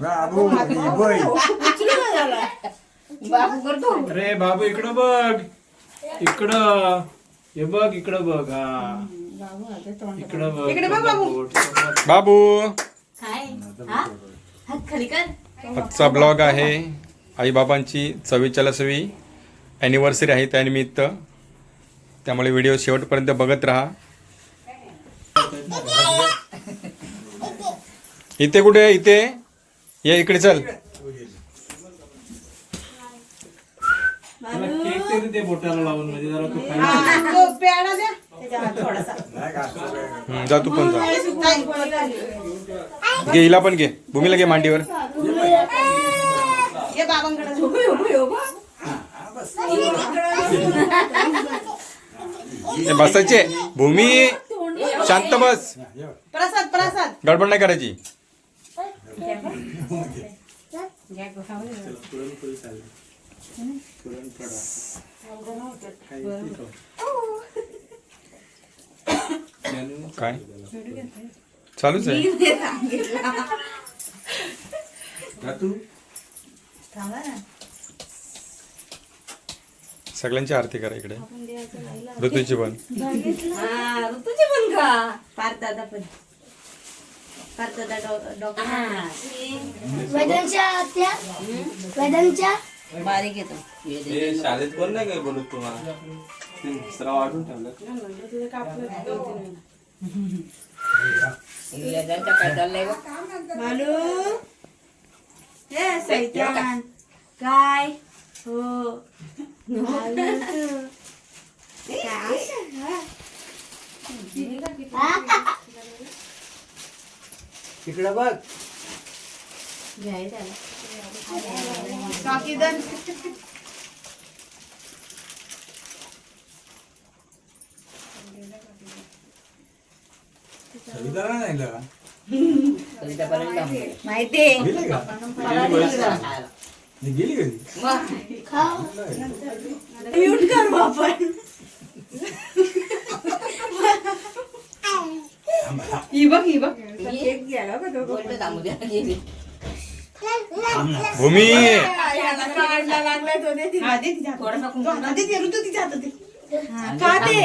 बाबू करतो. अरे बाबू इकडं बघ, इकडं हे बघ, इकडं बघ. हा इकडं बघ, इकडे बघ बाबू. बाबू काय हात खाली कर. आजचा ब्लॉग आहे आईबाबांची 44वी ॲनिव्हर्सरी आहे त्यानिमित्त, त्यामुळे व्हिडिओ शेवटपर्यंत बघत राहा. इथे कुठे, इथे ये, इकडे चल. तुला केक देते ते बोटाला लावून, म्हणजे जरा तू खाली. प्याडा द्या त्याच्यात थोडासा. जा तू पण जा. घे हिला पण घे, भूमीला घे मांडीवर. ये बाबांकडे बसायचे. भूमी शांत बस, प्रसाद प्रसाद. गडबड नाही करायची. काय चालूच आहे. सगळ्यांची आरती करा इकडे. ऋतूची पण. ऋतूची पण का पारदादा पण बारीक येतो. शाळेत कोण नाही काय बोलत तुम्हाला, सराव वाटून ठेवलं. काय चाललंय मालू हे सैतान काय हो तिकडं बघ. काकीदन माहिती गेली कधी म्यूट कर आपण. ही बघ केक गेला का तो. भूमी काढला लागलाय तो. दे तिला. थोडासा दे ते ऋतू तिच्या हातात दे. का ते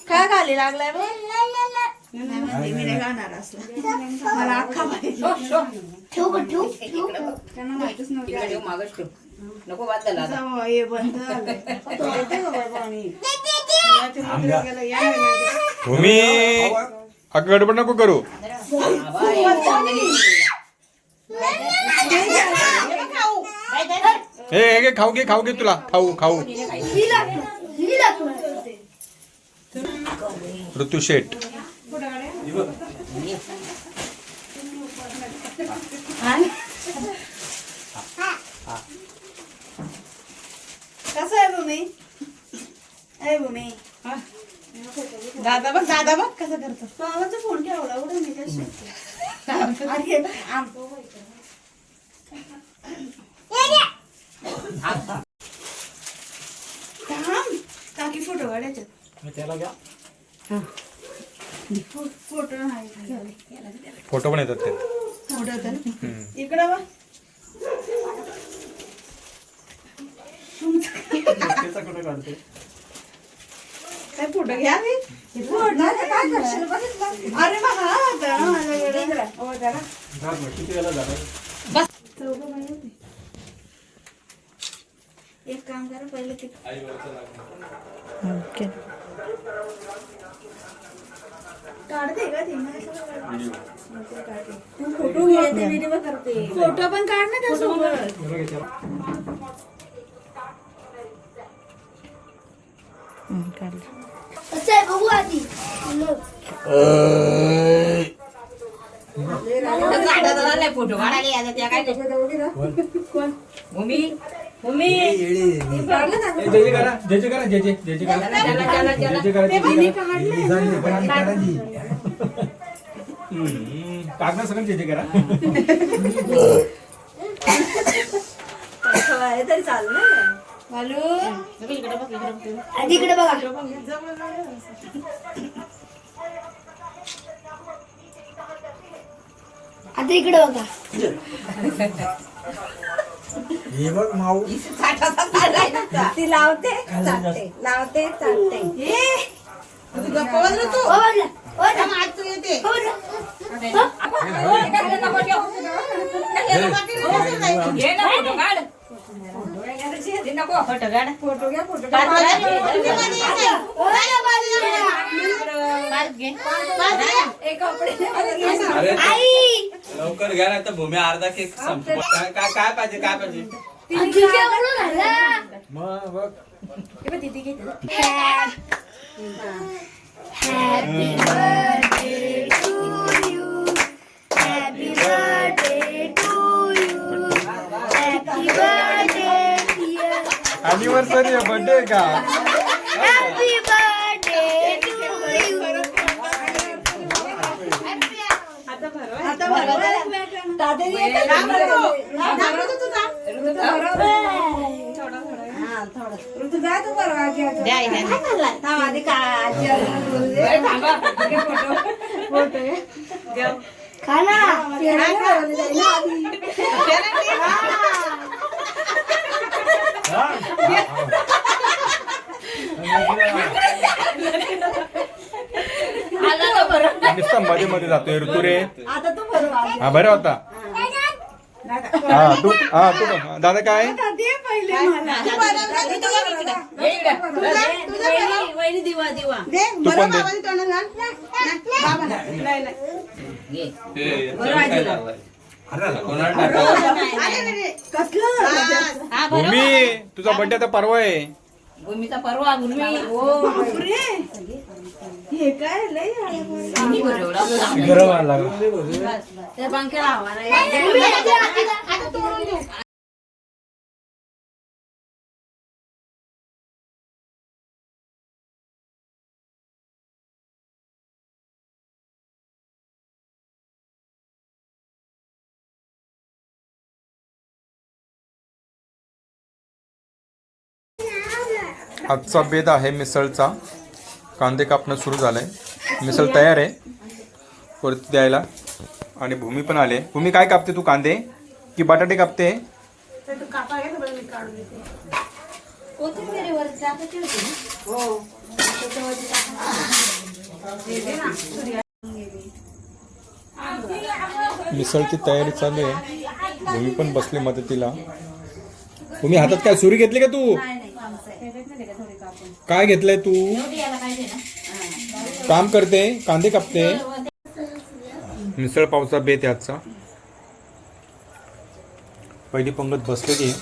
का खाली लागलाय बघ. मी नाही गाणार असला मला अख्खा पाहिजे. त्यांना माहितच नव्हतं. नको बात झाला. हे बंद झालंय. भूमी अगं गडबड नको करू. हे घे, खाऊ घे तुला. खाऊ ऋतू शेट. कसं आहे भूमी दादा बघ कसं करतो. बाबाचा फोन ठेवला उडून मी कशी काकी फोटो काढायचे. फोटो नाही फोटो पण येतात ते. फोटो इकडं बघ. काय फोटो घ्या रे. काय करशील बघितलं. अरे बघ हा होता माझ्याकडे. किती वेळा झालं. एक काम करा पहिले ते काढते का ते फोटो घेते व्हिडिओ करते. फोटो पण काढ ना त्यासोबत. बघू आधी फोटो काढायला त्या काय कोण भूमी कागदा सगळं जे करा. तरी चालू ना मालू. इकडे बघा. आता इकडे बघा. हे बघ माऊ ती लावते चालते लावते चालते अरे आई लवकर घ्या ना तर भूमी अर्धा केक संपतो. काय काय काय पाहिजे काय पाहिजे आजी केवढं झालं? मग बघ Happy birthday to you. Happy birthday to you. Happy birthday dear. Anniversary आहे, बर्थडे का? Happy birthday to you. आता बरोबर तातडी येते ना ऋतुजा तू परवा आधी का आजी फोटो खा ना. नुसतं मध्ये मध्ये जातोय ऋतू रे. आता तू परवा हा बरं होता. तू दादा काय दे पहिले दिवा दिवा दे तू पण दे. कोणाला टाकावं? भूमी तुझा बर्थडे आता परवा आहे. भूमीचा परवा भूमी हे काय लय गरम व्हायला लागला. त्या पंख्याला हवा नाही. आजचा बेद आहे मिसळचा. कांदे कापणं सुरू झालंय. मिसळ तयार आहे वरती द्यायला. आणि भूमी पण आले. भूमी काय कापते तू, कांदे की बटाटे कापते? मिसळची तयारी चालू आहे. भूमी पण बसली मदतीला. भूमी हातात काय सुरी घेतली का तू? काय घेतलंय तू? काम करते, कांदे कापते. मिसळ पावचा बेत आहे आजचा. पहिली पंगत बसलेली आहे.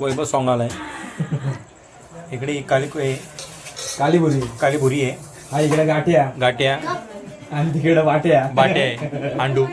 वैभव सॉंग आलाय. इकडे कालीभुरी आहे. हा इकडे गाठ्या गाट्या आणि तिकडे वाट्या बाटे आहे. अंडू